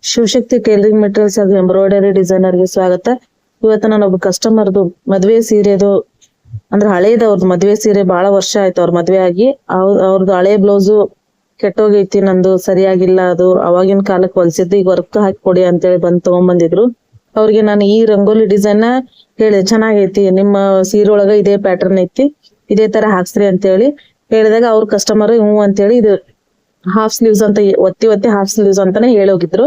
Shivashakti tailoring materials ಹಾಗೂ embroidery designer ಗೆ ಸ್ವಾಗತ. ಇವತ್ತು ನಾನು ಒಬ್ಬ ಕಸ್ಟಮರ್ದು ಮದ್ವೆ ಸೀರೆದು ಅಂದ್ರೆ ಹಳೇದ ಅವ್ರದ್ದು ಮದ್ವೆ ಸೀರೆ ಬಹಳ ವರ್ಷ ಆಯ್ತು ಅವ್ರ ಮದ್ವೆ ಆಗಿ. ಅವ್ರದ್ದು ಹಳೆ ಬ್ಲೌಸು ಕೆಟ್ಟೋಗೈತಿ, ನಂದು ಸರಿಯಾಗಿಲ್ಲ, ಅದು ಅವಾಗಿನ ಕಾಲಕ್ಕೆ ಹೊಲ್ಸಿದ್ದು, ಈಗ ವರ್ಕ್ ಹಾಕಿ ಕೊಡಿ ಅಂತೇಳಿ ಬಂದು ತಗೊಂಡ್ಬಂದಿದ್ರು. ಅವ್ರಿಗೆ ನಾನು ಈ ರಂಗೋಲಿ ಡಿಸೈನ್ ನ ಹೇಳಿದೆ, ಚೆನ್ನಾಗೈತಿ, ನಿಮ್ಮ ಸೀರೆ ಒಳಗ ಇದೇ ಪ್ಯಾಟರ್ನ್ ಐತಿ, ಇದೇ ತರ ಹಾಕ್ಸ್ರಿ ಅಂತೇಳಿ ಹೇಳಿದಾಗ ಅವ್ರ ಕಸ್ಟಮರ್ ಹ್ಞೂ ಅಂತೇಳಿ ಇದು ಹಾಫ್ ಸ್ಲೀವ್ಸ್ ಅಂತ ಒತ್ತಿ ಹಾಫ್ ಸ್ಲೀವ್ಸ್ ಅಂತಾನೆ ಹೇಳಿ ಹೋಗಿದ್ರು.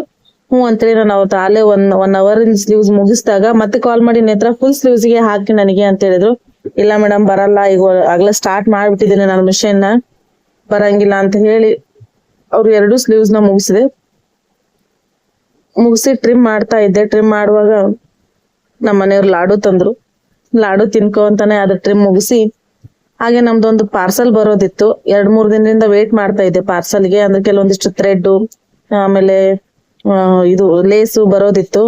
ಹ್ಞೂ ಅಂತೇಳಿ ನಾನು ಅವತ್ತು ಅಲ್ಲೇ ಒನ್ ಅವರ್ ಸ್ಲೀವ್ಸ್ ಮುಗಿಸಿದಾಗ ಮತ್ತೆ ಕಾಲ್ ಮಾಡಿ ನೇತ್ರ ಫುಲ್ ಸ್ಲೀವ್ಸ್ ಗೆ ಹಾಕಿ ನನಗೆ ಅಂತ ಹೇಳಿದ್ರು. ಇಲ್ಲ ಮೇಡಮ್ ಬರಲ್ಲ, ಈಗ ಆಗ್ಲೇ ಸ್ಟಾರ್ಟ್ ಮಾಡ್ಬಿಟ್ಟಿದ್ದೀನಿ ನಾನು ಮಿಷನ್ ನ, ಬರಂಗಿಲ್ಲ ಅಂತ ಹೇಳಿ ಅವ್ರು 2 ಸ್ಲೀವ್ಸ್ ನ ಮುಗಿಸಿ ಟ್ರಿಮ್ ಮಾಡ್ತಾ ಇದ್ದೆ. ಟ್ರಿಮ್ ಮಾಡುವಾಗ ನಮ್ಮ ಮನೆಯವ್ರು ಲಾಡು ತಂದ್ರು, ಲಾಡು ತಿನ್ಕೋ ಅಂತಾನೆ ಅದು ಟ್ರಿಮ್ ಮುಗಿಸಿ, ಹಾಗೆ ನಮ್ದೊಂದು ಪಾರ್ಸಲ್ ಬರೋದಿತ್ತು. 2-3 ದಿನದಿಂದ ವೇಟ್ ಮಾಡ್ತಾ ಇದ್ದೆ ಪಾರ್ಸಲ್ಗೆ. ಅಂದ್ರೆ ಕೆಲವೊಂದಿಷ್ಟು ಥ್ರೆಡ್ ಆಮೇಲೆ ಇದು ಲೇಸು ಬರೋದಿತ್ತು.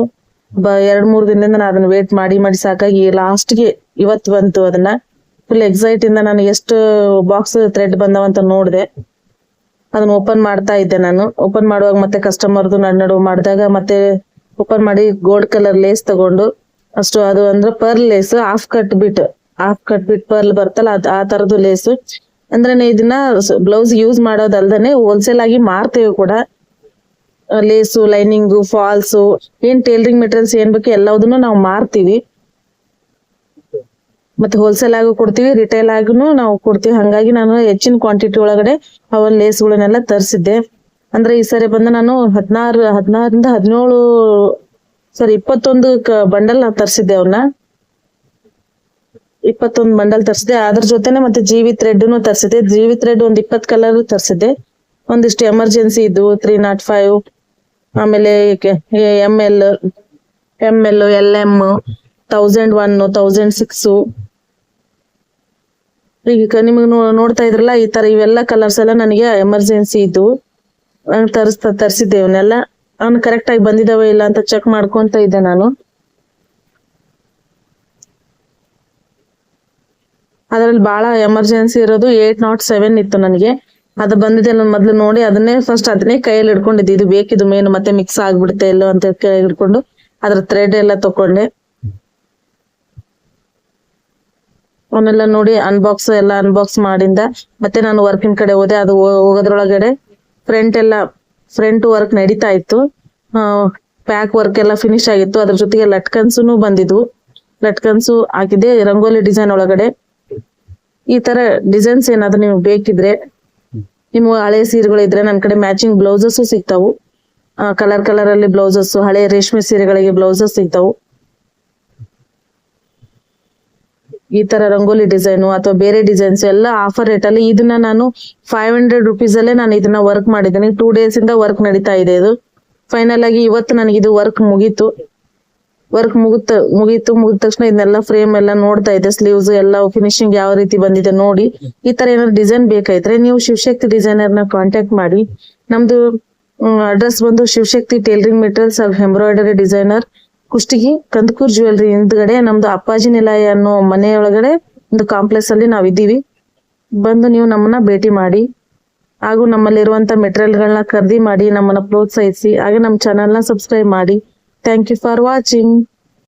2-3 ದಿನದಿಂದ ನಾನು ಅದನ್ನ ವೇಟ್ ಮಾಡಿ ಸಾಕಾಗಿ ಲಾಸ್ಟ್ಗೆ ಇವತ್ತು ಬಂತು. ಅದನ್ನ ಫುಲ್ ಎಕ್ಸೈಟ್ ಇಂದ ನಾನು ಎಷ್ಟು ಬಾಕ್ಸ್ ಥ್ರೆಡ್ ಬಂದವಂತ ನೋಡಿದೆ. ಅದನ್ನ ಓಪನ್ ಮಾಡ್ತಾ ಇದ್ದೆ. ನಾನು ಓಪನ್ ಮಾಡುವಾಗ ಮತ್ತೆ ಕಸ್ಟಮರ್ದು ನಡು ಮಾಡಿದಾಗ ಮತ್ತೆ ಓಪನ್ ಮಾಡಿ ಗೋಲ್ಡ್ ಕಲರ್ ಲೇಸ್ ತಗೊಂಡು, ಅಷ್ಟು ಅದು ಅಂದ್ರೆ ಪರ್ಲ್ ಲೇಸ್ ಹಾಫ್ ಕಟ್ ಬಿಟ್ ಪರ್ಲ್ ಬರ್ತಲ್ಲ ಆ ತರದ್ದು ಲೇಸು. ಅಂದ್ರೆ ಇದನ್ನ ಬ್ಲೌಸ್ ಯೂಸ್ ಮಾಡೋದಲ್ದೇನೆ ಹೋಲ್ಸೇಲ್ ಆಗಿ ಮಾರ್ತೇವೆ ಕೂಡ. ಲೇಸು, ಲೈನಿಂಗು, ಫಾಲ್ಸು, ಏನ್ ಟೈಲರಿಂಗ್ ಮೆಟೀರಿಯಲ್ಸ್ ಏನ್ ಬೇಕು ಎಲ್ಲದನ್ನು ನಾವು ಮಾರ್ತೀವಿ. ಮತ್ತೆ ಹೋಲ್ಸೇಲ್ ಆಗು ಕೊಡ್ತೀವಿ, ರಿಟೇಲ್ ಆಗೂನು ನಾವು ಕೊಡ್ತೀವಿ. ಹಂಗಾಗಿ ನಾನು ಹೆಚ್ಚಿನ ಕ್ವಾಂಟಿಟಿ ಒಳಗಡೆ ಅವನ್ ಲೇಸ್ಗಳನ್ನೆಲ್ಲ ತರಿಸಿದ್ದೆ. ಅಂದ್ರೆ ಈ ಸರಿ ಬಂದು ನಾನು 21 ಬಂಡಲ್ ತರಿಸಿದ್ದೆ. ಅವ್ನ 21 ಬಂಡಲ್ ತರಿಸಿದೆ. ಅದ್ರ ಜೊತೆನೆ ಮತ್ತೆ ಜೀವಿ ಥ್ರೆಡ್ ತರಿಸಿದೆ. ಜೀವಿ ಥ್ರೆಡ್ 20 ಕಲರ್ ತರಿಸಿದ್ದೆ. ಒಂದಿಷ್ಟು ಎಮರ್ಜೆನ್ಸಿ ಇದ್ದು 305, ಆಮೇಲೆ ML, LM, 1001, 1006. ಈಗ ನಿಮಗ್ ನೋಡ್ತಾ ಇದ್ರಲ್ಲ ಈ ತರ ಇವೆಲ್ಲ ಕಲರ್ಸ್ ಎಲ್ಲ ನನಗೆ ಎಮರ್ಜೆನ್ಸಿ ಇದ್ದು ತರಿಸಿದ್ದೆ. ಅವನ್ನೆಲ್ಲ ಅವ್ನು ಕರೆಕ್ಟ್ ಆಗಿ ಬಂದಿದಾವೆ ಇಲ್ಲ ಅಂತ ಚೆಕ್ ಮಾಡ್ಕೊಂತ ಇದ್ದೆ ನಾನು. ಅದ್ರಲ್ಲಿ ಬಹಳ ಎಮರ್ಜೆನ್ಸಿ ಇರೋದು 807 ಇತ್ತು ನನಗೆ. ಅದು ಬಂದಿದೆ. ನಾನು ಮೊದ್ಲು ನೋಡಿ ಅದನ್ನೇ ಕೈಯಲ್ಲಿ ಹಿಡ್ಕೊಂಡಿದ್ದೆ, ಇದು ಬೇಕಿದು ಮೇನ್, ಮತ್ತೆ ಮಿಕ್ಸ್ ಆಗ್ಬಿಡುತ್ತೆ ಎಲ್ಲೋ ಅಂತ ಕೈ ಹಿಡ್ಕೊಂಡು ಅದ್ರ ಥ್ರೆಡ್ ಎಲ್ಲ ತಕೊಂಡೆ. ಅವನ್ನೆಲ್ಲ ನೋಡಿ ಅನ್ಬಾಕ್ಸ್ ಮಾಡಿಂದ ಮತ್ತೆ ನಾನು ವರ್ಕಿನ ಕಡೆ ಹೋದೆ. ಅದು ಹೋಗೋದ್ರೊಳಗಡೆ ಫ್ರಂಟ್ ವರ್ಕ್ ನಡೀತಾ ಇತ್ತು, ಪ್ಯಾಕ್ ವರ್ಕ್ ಎಲ್ಲ ಫಿನಿಶ್ ಆಗಿತ್ತು. ಅದ್ರ ಜೊತೆಗೆ ಲಟ್ಕನ್ಸು ಬಂದಿದ್ವು, ಲಟ್ಕನ್ಸು ಹಾಕಿದೆ ರಂಗೋಲಿ ಡಿಸೈನ್ ಒಳಗಡೆ. ಈ ತರ ಡಿಸೈನ್ಸ್ ಏನಾದ್ರು ನಿಮ್ಗೆ ಬೇಕಿದ್ರೆ, ನಿಮ್ಮ ಹಳೆ ಸೀರೆಗಳು ಇದ್ರೆ ನನ್ನ ಕಡೆ ಮ್ಯಾಚಿಂಗ್ ಬ್ಲೌಸಸ್ ಸಿಗ್ತಾವು. ಕಲರ್ ಅಲ್ಲಿ ಬ್ಲೌಸಸ್, ಹಳೆ ರೇಷ್ಮೆ ಸೀರೆಗಳಿಗೆ ಬ್ಲೌಸಸ್ ಸಿಗ್ತಾವು. ಈ ತರ ರಂಗೋಲಿ ಡಿಸೈನು ಅಥವಾ ಬೇರೆ ಡಿಸೈನ್ಸ್ ಎಲ್ಲ ಆಫರ್ ರೇಟ್ ಅಲ್ಲಿ. ಇದನ್ನ ನಾನು 500 rupees ಅಲ್ಲೇ ನಾನು ಇದನ್ನ ವರ್ಕ್ ಮಾಡಿದ್ದೀನಿ. 2 days ಇಂದ ವರ್ಕ್ ನಡೀತಾ ಇದೆ. ಇದು ಫೈನಲ್ ಆಗಿ ಇವತ್ತು ನನಗೆ ಇದು ವರ್ಕ್ ಮುಗೀತು. ಮುಗಿದ ತಕ್ಷಣ ಇದನ್ನೆಲ್ಲ ಫ್ರೇಮ್ ಎಲ್ಲ ನೋಡ್ತಾ ಇದ್ದೆ, ಸ್ಲೀವ್ಸ್ ಎಲ್ಲ ಫಿನಿಶಿಂಗ್ ಯಾವ ರೀತಿ ಬಂದಿದೆ ನೋಡಿ. ಈ ತರ ಏನಾದ್ರು ಡಿಸೈನ್ ಬೇಕಾಯ್ತ್ರೆ ನೀವು ಶಿವಶಕ್ತಿ ಡಿಸೈನರ್ ನ ಕಾಂಟ್ಯಾಕ್ಟ್ ಮಾಡಿ. ನಮ್ದು ಅಡ್ರೆಸ್ ಬಂದು ಶಿವಶಕ್ತಿ ಟೈಲರಿಂಗ್ ಮೆಟೀರಿಯಲ್ಸ್ ಹಾಗೂ embroidery designer, Kushtagi, Kandakur jewellery ಹಿಂದ್ಗಡೆ ನಮ್ದು ಅಪ್ಪಾಜಿ ನಿಲಯ ಅನ್ನೋ ಮನೆಯೊಳಗಡೆ ಒಂದು ಕಾಂಪ್ಲೆಕ್ಸ್ ಅಲ್ಲಿ ನಾವಿದ್ದೀವಿ. ಬಂದು ನೀವು ನಮ್ಮನ್ನ ಭೇಟಿ ಮಾಡಿ ಹಾಗೂ ನಮ್ಮಲ್ಲಿರುವಂತ ಮೆಟೀರಿಯಲ್ಗಳನ್ನ ಖರೀದಿ ಮಾಡಿ ನಮ್ಮನ್ನ ಪ್ರೋತ್ಸಾಹಿಸಿ. ಹಾಗೆ ನಮ್ಮ ಚಾನೆಲ್ನ ಸಬ್ಸ್ಕ್ರೈಬ್ ಮಾಡಿ. Thank you for watching.